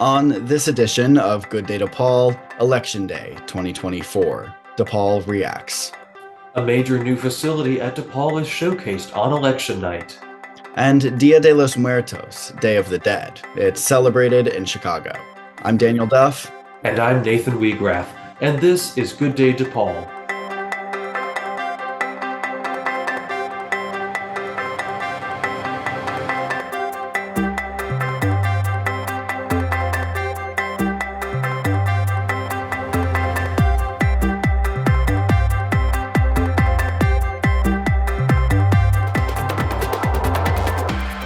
On this edition of Good Day DePaul, Election Day 2024, DePaul reacts. A major new facility at DePaul is showcased on election night. And Dia de los Muertos, Day of the Dead. It's celebrated in Chicago. I'm Daniel Duff. And I'm Nathan Wiegraff. And this is Good Day DePaul.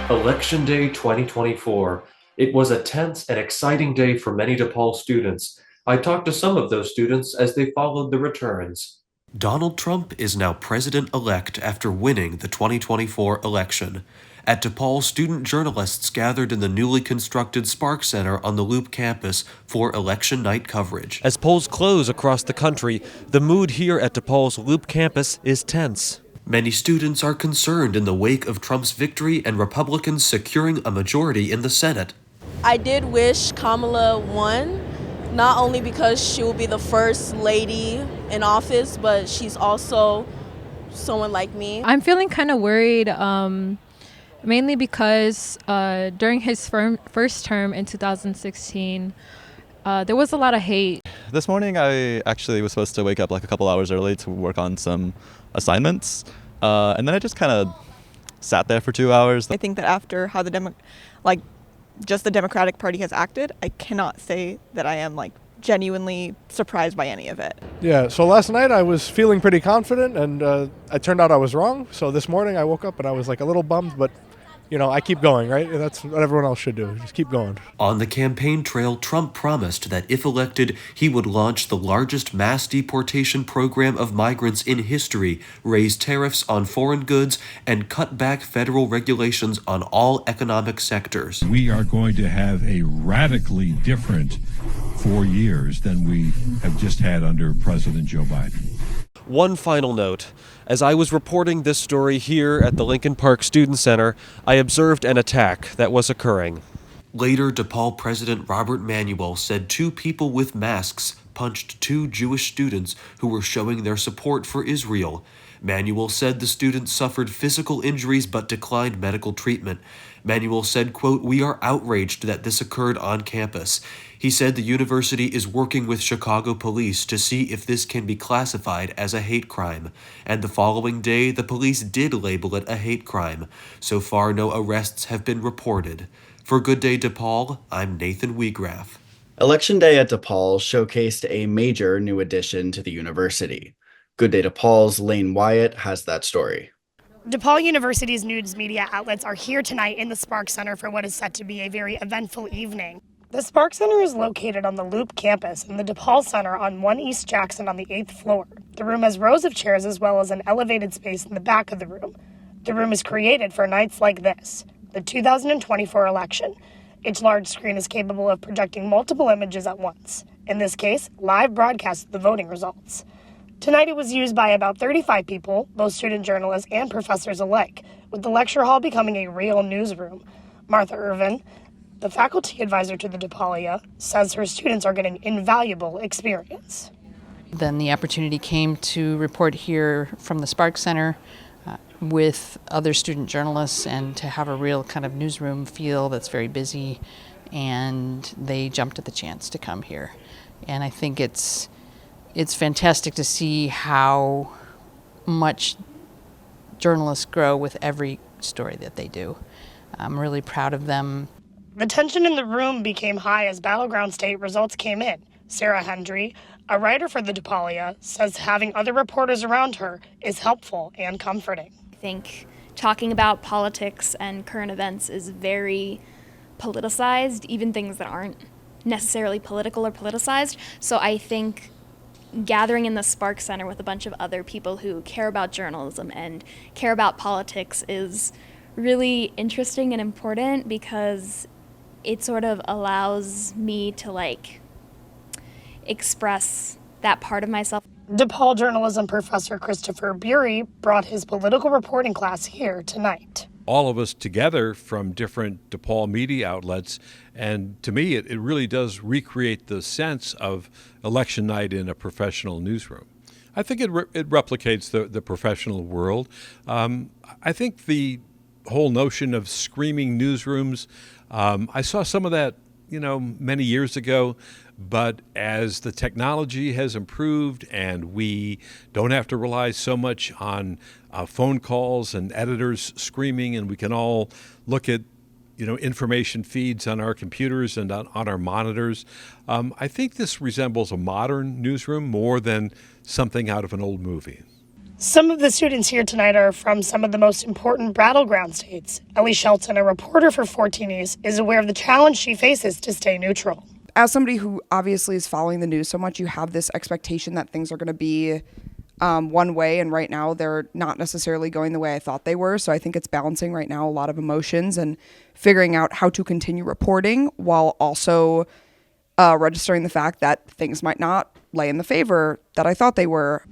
Election Day 2024. It was a tense and exciting day for many DePaul students. I talked to some of those students as they followed the returns. Donald Trump is now president-elect after winning the 2024 election. At DePaul, student journalists gathered in the newly constructed Spark Center on the Loop campus for election night coverage. As polls close across the country, the mood here at DePaul's Loop campus is tense. Many students are concerned in the wake of Trump's victory and Republicans securing a majority in the Senate. I did wish Kamala won, not only because she will be the first lady in office, but she's also someone like me. I'm feeling kind of worried, mainly because during his first term in 2016, there was a lot of hate. This morning I actually was supposed to wake up like a couple hours early to work on some assignments, and then I just kind of sat there for 2 hours. I think that after how the Democratic Party has acted, I cannot say that I am genuinely surprised by any of it. Yeah, so last night I was feeling pretty confident, and it turned out I was wrong. So this morning I woke up and I was a little bummed, but I keep going, right? That's what everyone else should do. Just keep going. On the campaign trail, Trump promised that if elected, he would launch the largest mass deportation program of migrants in history, raise tariffs on foreign goods, and cut back federal regulations on all economic sectors. We are going to have a radically different 4 years than we have just had under President Joe Biden. One final note. As I was reporting this story here at the Lincoln Park Student Center, I observed an attack that was occurring. Later, DePaul President Robert Manuel said 2 people with masks punched 2 Jewish students who were showing their support for Israel. Manuel said the students suffered physical injuries but declined medical treatment. Manuel said, quote, "We are outraged that this occurred on campus." He said the university is working with Chicago police to see if this can be classified as a hate crime. And the following day, the police did label it a hate crime. So far, no arrests have been reported. For Good Day DePaul, I'm Nathan Wiegraff. Election Day at DePaul showcased a major new addition to the university. Good Day DePaul's Lane Wyatt has that story. DePaul University's news media outlets are here tonight in the Spark Center for what is set to be a very eventful evening. The Spark Center is located on the Loop campus in the DePaul Center on 1 East Jackson on the 8th floor. The room has rows of chairs as well as an elevated space in the back of the room. The room is created for nights like this, the 2024 election. Its large screen is capable of projecting multiple images at once. In this case, live broadcast of the voting results. Tonight it was used by about 35 people, both student journalists and professors alike, with the lecture hall becoming a real newsroom. Martha Irvin, the faculty advisor to the DePaulia, says her students are getting invaluable experience. Then the opportunity came to report here from the Spark Center with other student journalists and to have a real kind of newsroom feel that's very busy, and they jumped at the chance to come here. And I think it's fantastic to see how much journalists grow with every story that they do. I'm really proud of them. The tension in the room became high as battleground state results came in. Sarah Hendry, a writer for the DePaulia, says having other reporters around her is helpful and comforting. I think talking about politics and current events is very politicized, even things that aren't necessarily political or politicized. So I think gathering in the Spark Center with a bunch of other people who care about journalism and care about politics is really interesting and important because it sort of allows me to express that part of myself. DePaul journalism professor Christopher Bury brought his political reporting class here tonight. all of us together from different DePaul media outlets. And to me, it really does recreate the sense of election night in a professional newsroom. I think it replicates the professional world. I think the whole notion of screaming newsrooms, I saw some of that, many years ago. But as the technology has improved and we don't have to rely so much on phone calls and editors screaming, and we can all look at information feeds on our computers and on our monitors, I think this resembles a modern newsroom more than something out of an old movie. Some of the students here tonight are from some of the most important battleground states. Ellie Shelton, a reporter for 14 East, is aware of the challenge she faces to stay neutral. As somebody who obviously is following the news so much, you have this expectation that things are going to be one way, and right now they're not necessarily going the way I thought they were. So I think it's balancing right now a lot of emotions and figuring out how to continue reporting while also registering the fact that things might not lay in the favor that I thought they were.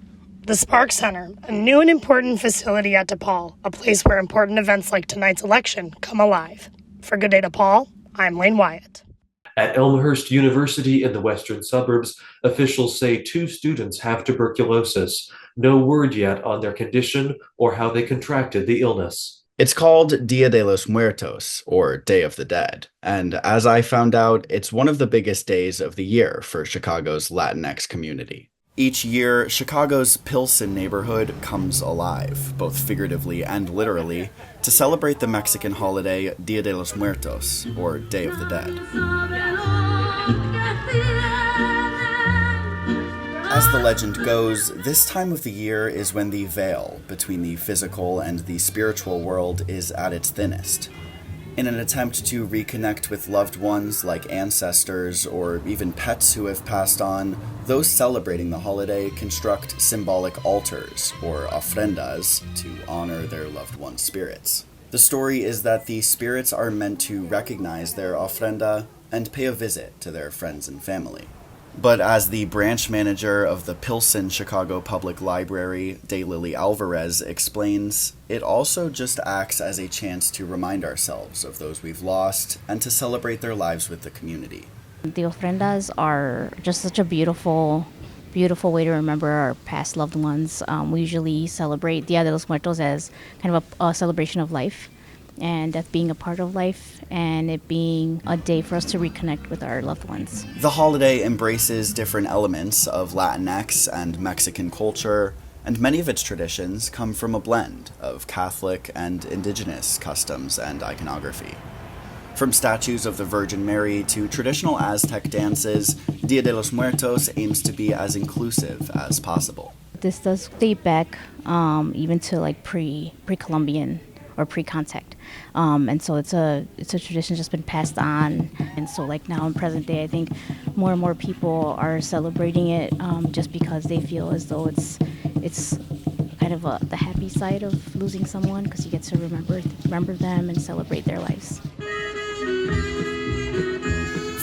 The Spark Center, a new and important facility at DePaul, a place where important events like tonight's election come alive. For Good Day DePaul, I'm Lane Wyatt. At Elmhurst University in the western suburbs, officials say 2 students have tuberculosis. No word yet on their condition or how they contracted the illness. It's called Dia de los Muertos, or Day of the Dead, and as I found out, it's one of the biggest days of the year for Chicago's Latinx community. Each year, Chicago's Pilsen neighborhood comes alive, both figuratively and literally, to celebrate the Mexican holiday Dia de los Muertos, or Day of the Dead. As the legend goes, this time of the year is when the veil between the physical and the spiritual world is at its thinnest. In an attempt to reconnect with loved ones like ancestors or even pets who have passed on, those celebrating the holiday construct symbolic altars, or ofrendas, to honor their loved ones' spirits. The story is that the spirits are meant to recognize their ofrenda and pay a visit to their friends and family. But as the branch manager of the Pilsen Chicago Public Library, Daylily Alvarez, explains, it also just acts as a chance to remind ourselves of those we've lost and to celebrate their lives with the community. The ofrendas are just such a beautiful way to remember our past loved ones. We usually celebrate Dia de los Muertos as kind of a celebration of life and death being a part of life, and it being a day for us to reconnect with our loved ones. The holiday embraces different elements of Latinx and Mexican culture, and many of its traditions come from a blend of Catholic and indigenous customs and iconography. From statues of the Virgin Mary to traditional Aztec dances, Dia de los Muertos aims to be as inclusive as possible. This does date back even to like pre-Columbian or pre-contact. And so it's a tradition just been passed on. And so like now in present day, I think more and more people are celebrating it just because they feel as though it's kind of the happy side of losing someone, because you get to remember them and celebrate their lives.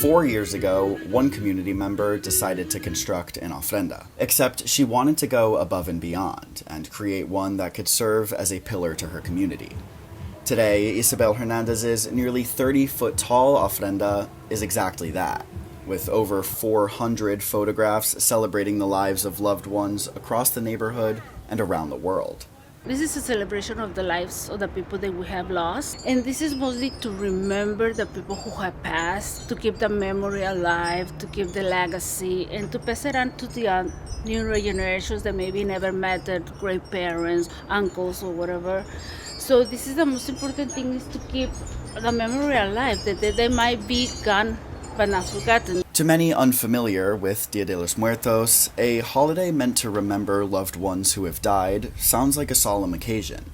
4 years ago, one community member decided to construct an ofrenda, except she wanted to go above and beyond and create one that could serve as a pillar to her community. Today, Isabel Hernandez's nearly 30-foot-tall ofrenda is exactly that, with over 400 photographs celebrating the lives of loved ones across the neighborhood and around the world. This is a celebration of the lives of the people that we have lost. And this is mostly to remember the people who have passed, to keep the memory alive, to keep the legacy, and to pass it on to the newer generations that maybe never met their great parents, uncles, or whatever. So this is the most important thing, is to keep the memory alive, that they might be gone but not forgotten. To many unfamiliar with Dia de los Muertos, a holiday meant to remember loved ones who have died sounds like a solemn occasion.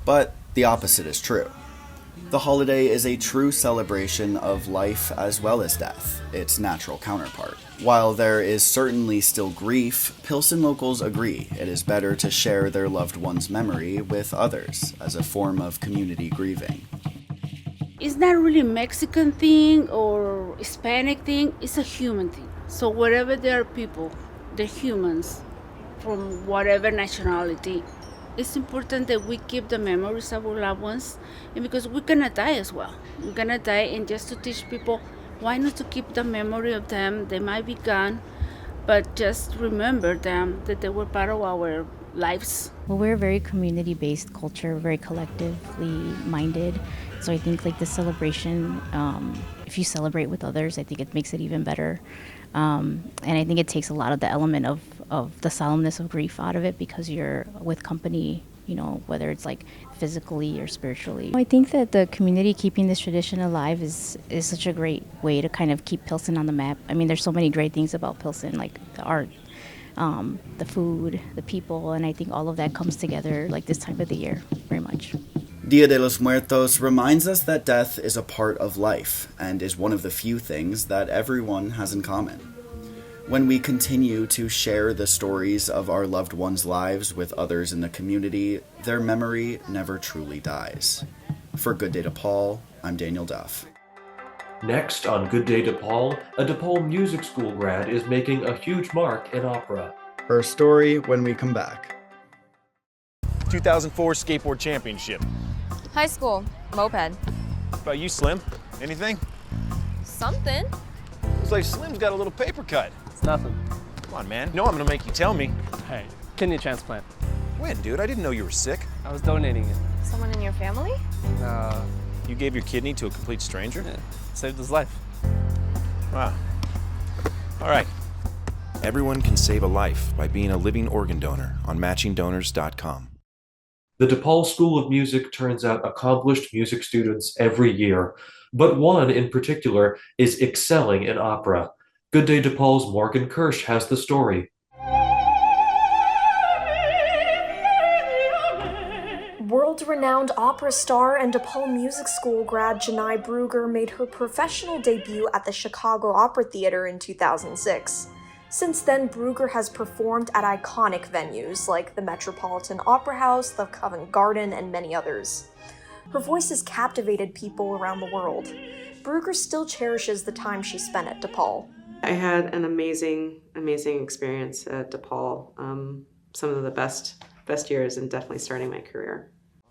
But the opposite is true. The holiday is a true celebration of life as well as death, its natural counterpart. While there is certainly still grief, Pilsen locals agree it is better to share their loved one's memory with others as a form of community grieving. It's not really a Mexican thing or Hispanic thing, it's a human thing. So wherever there are people, they're humans from whatever nationality, it's important that we keep the memories of our loved ones, and because we're gonna die as well. We're gonna die, and just to teach people why not to keep the memory of them. They might be gone, but just remember them, that they were part of our lives. Well, we're a very community-based culture, very collectively minded. So I think like the celebration, if you celebrate with others, I think it makes it even better. And I think it takes a lot of the element of the solemnness of grief out of it because you're with company, you know, whether it's like physically or spiritually. I think that the community keeping this tradition alive is such a great way to kind of keep Pilsen on the map. I mean, there's so many great things about Pilsen, like the art, the food, the people, and I think all of that comes together like this time of the year very much. Dia de los Muertos reminds us that death is a part of life and is one of the few things that everyone has in common. When we continue to share the stories of our loved ones' lives with others in the community, their memory never truly dies. For Good Day DePaul, I'm Daniel Duff. Next on Good Day DePaul, a DePaul music school grad is making a huge mark in opera. Her story when we come back. 2004 Skateboard Championship. High school, moped. How about you, Slim? Anything? Something. Looks like Slim's got a little paper cut. It's nothing. Come on, man. No, I'm gonna make you tell me. Hey, kidney transplant. When, dude? I didn't know you were sick. I was donating it. Someone in your family? You gave your kidney to a complete stranger? Yeah, saved his life. Wow. All right. Everyone can save a life by being a living organ donor on matchingdonors.com. The DePaul School of Music turns out accomplished music students every year, but one in particular is excelling in opera. Good Day DePaul's Morgan Kirsch has the story. World-renowned opera star and DePaul Music School grad Janai Brugger made her professional debut at the Chicago Opera Theater in 2006. Since then, Brugger has performed at iconic venues like the Metropolitan Opera House, the Covent Garden, and many others. Her voice has captivated people around the world. Brugger still cherishes the time she spent at DePaul. I had an amazing experience at DePaul. Some of the best years and definitely starting my career.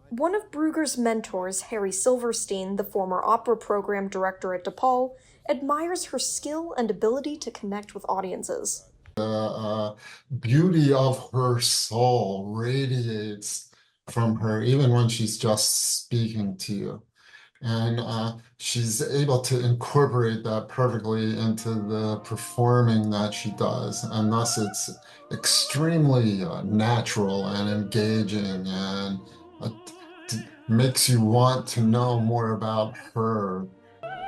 One of Brugger's mentors, Harry Silverstein, the former opera program director at DePaul, admires her skill and ability to connect with audiences. The beauty of her soul radiates from her, even when she's just speaking to you. And she's able to incorporate that perfectly into the performing that she does. And thus it's extremely natural and engaging and makes you want to know more about her.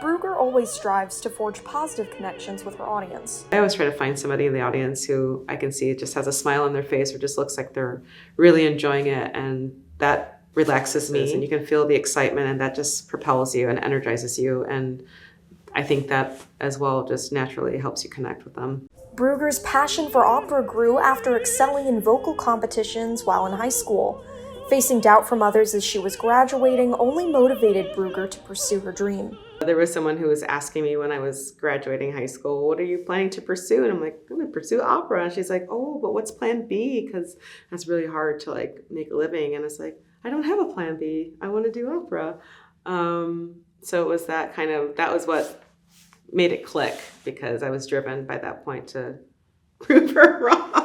Brugger always strives to forge positive connections with her audience. I always try to find somebody in the audience who I can see just has a smile on their face or just looks like they're really enjoying it, and that relaxes me, and you can feel the excitement, and that just propels you and energizes you, and I think that as well just naturally helps you connect with them. Brugger's passion for opera grew after excelling in vocal competitions while in high school. Facing doubt from others as she was graduating only motivated Brugger to pursue her dream. There was someone who was asking me when I was graduating high school, what are you planning to pursue? And I'm like, I'm going to pursue opera. And she's like, oh, but what's plan B? Because that's really hard to like make a living. And it's like, I don't have a plan B. I want to do opera. So it was that was what made it click, because I was driven by that point to prove her wrong.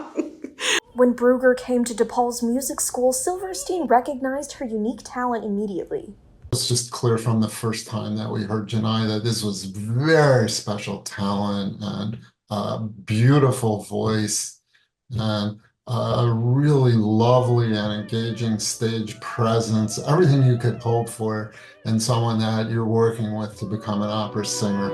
When Brugger came to DePaul's music school, Silverstein recognized her unique talent immediately. It's just clear from the first time that we heard Janai that this was very special talent and a beautiful voice and a really lovely and engaging stage presence, everything you could hope for in someone that you're working with to become an opera singer.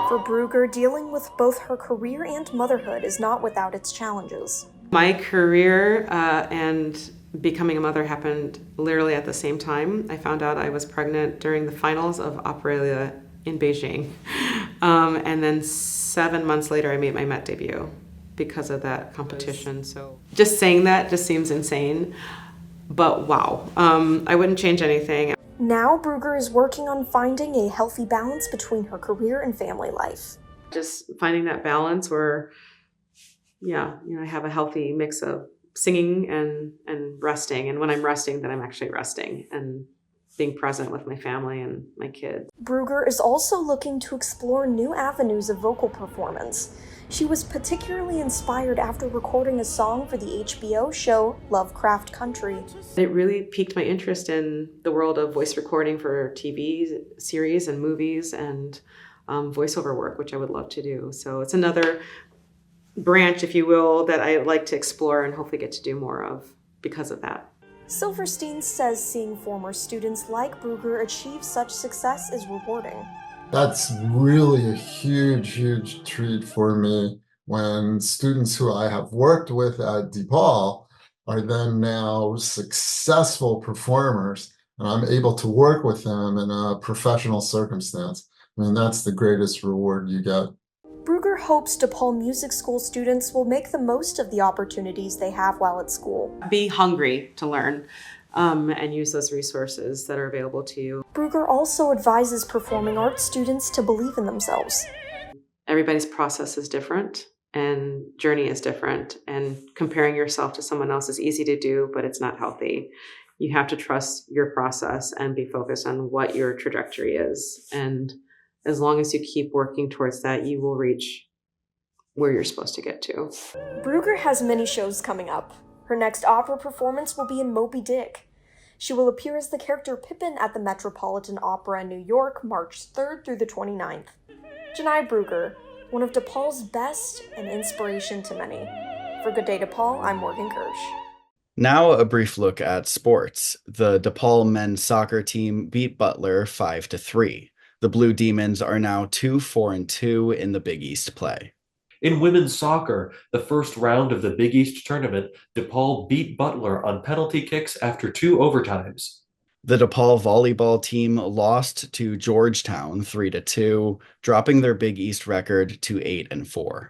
For Brugger, dealing with both her career and motherhood is not without its challenges. My career and becoming a mother happened literally at the same time. I found out I was pregnant during the finals of Operalia in Beijing. And then 7 months later, I made my Met debut because of that competition. So just saying that just seems insane, but wow. I wouldn't change anything. Now, Brugger is working on finding a healthy balance between her career and family life. Just finding that balance where I have a healthy mix of singing and resting. And when I'm resting, then I'm actually resting and being present with my family and my kids. Brugger is also looking to explore new avenues of vocal performance. She was particularly inspired after recording a song for the HBO show Lovecraft Country. It really piqued my interest in the world of voice recording for TV series and movies and voiceover work, which I would love to do. So it's another branch, if you will, that I like to explore and hopefully get to do more of because of that. Silverstein says seeing former students like Brugger achieve such success is rewarding. That's really a huge, huge treat for me when students who I have worked with at DePaul are then now successful performers, and I'm able to work with them in a professional circumstance. I mean, that's the greatest reward you get. Brugger hopes DePaul Music School students will make the most of the opportunities they have while at school. Be hungry to learn and use those resources that are available to you. Brugger also advises performing arts students to believe in themselves. Everybody's process is different and journey is different, and comparing yourself to someone else is easy to do, but it's not healthy. You have to trust your process and be focused on what your trajectory is. And as long as you keep working towards that, you will reach where you're supposed to get to. Brugger has many shows coming up. Her next opera performance will be in Moby Dick. She will appear as the character Pippin at the Metropolitan Opera in New York, March 3rd through the 29th. Janai Brugger, one of DePaul's best and inspiration to many. For Good Day DePaul, I'm Morgan Kirsch. Now a brief look at sports. The DePaul men's soccer team beat Butler 5-3. The Blue Demons are now 2-4-2 in the Big East play. In women's soccer, the first round of the Big East tournament, DePaul beat Butler on penalty kicks after 2 overtimes. The DePaul volleyball team lost to Georgetown 3-2, dropping their Big East record to 8-4.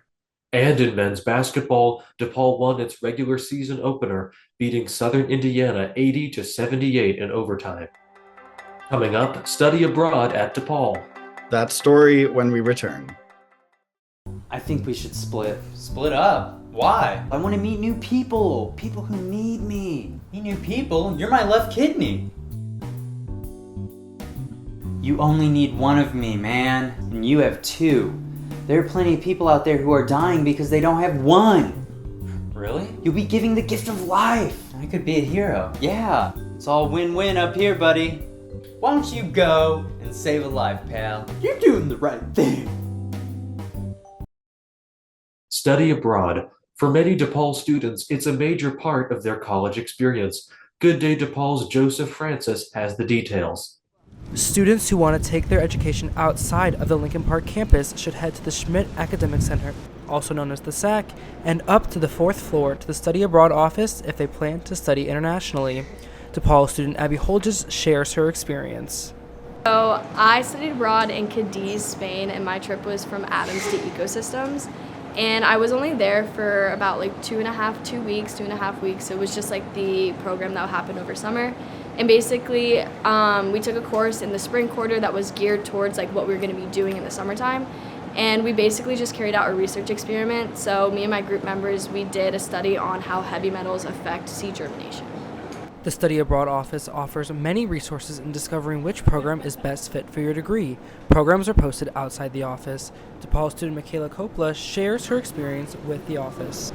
And in men's basketball, DePaul won its regular season opener, beating Southern Indiana 80-78 in overtime. Coming up, study abroad at DePaul. That story when we return. I think we should split. Split up? Why? I want to meet new people. People who need me. Meet new people? You're my left kidney. You only need one of me, man. And you have 2. There are plenty of people out there who are dying because they don't have one. Really? You'll be giving the gift of life. I could be a hero. Yeah. It's all win-win up here, buddy. Why don't you go and save a life, pal? You're doing the right thing. Study abroad. For many DePaul students, it's a major part of their college experience. Good Day DePaul's Joseph Francis has the details. Students who want to take their education outside of the Lincoln Park campus should head to the Schmidt Academic Center, also known as the SAC, and up to the 4th floor to the Study Abroad office if they plan to study internationally. DePaul student Abby Holges shares her experience. So I studied abroad in Cadiz, Spain, and my trip was from atoms to ecosystems. And I was only there for about like 2.5 weeks. It was just like the program that happened over summer. And basically, we took a course in the spring quarter that was geared towards like what we were going to be doing in the summertime. And we basically just carried out a research experiment. So me and my group members, we did a study on how heavy metals affect seed germination. The Study Abroad office offers many resources in discovering which program is best fit for your degree. Programs are posted outside the office. DePaul student Michaela Coppola shares her experience with the office.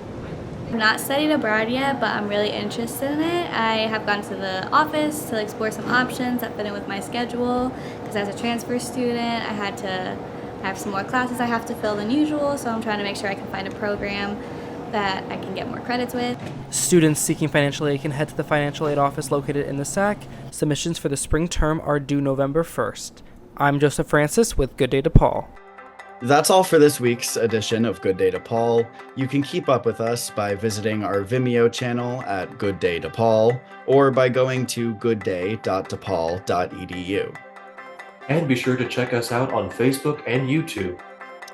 I've not studied abroad yet, but I'm really interested in it. I have gone to the office to explore some options that fit in with my schedule, because as a transfer student, I had to have some more classes I have to fill than usual, so I'm trying to make sure I can find a program that I can get more credits with. Students seeking financial aid can head to the financial aid office located in the SAC. Submissions for the spring term are due November 1st. I'm Joseph Francis with Good Day DePaul. That's all for this week's edition of Good Day DePaul. You can keep up with us by visiting our Vimeo channel at Good Day DePaul or by going to goodday.depaul.edu. And be sure to check us out on Facebook and YouTube.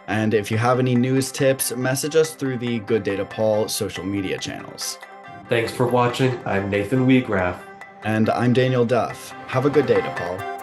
And if you have any news tips, message us through the Good Day DePaul social media channels. Thanks for watching. I'm Nathan Wiegraff. And I'm Daniel Duff. Have a good day, DePaul.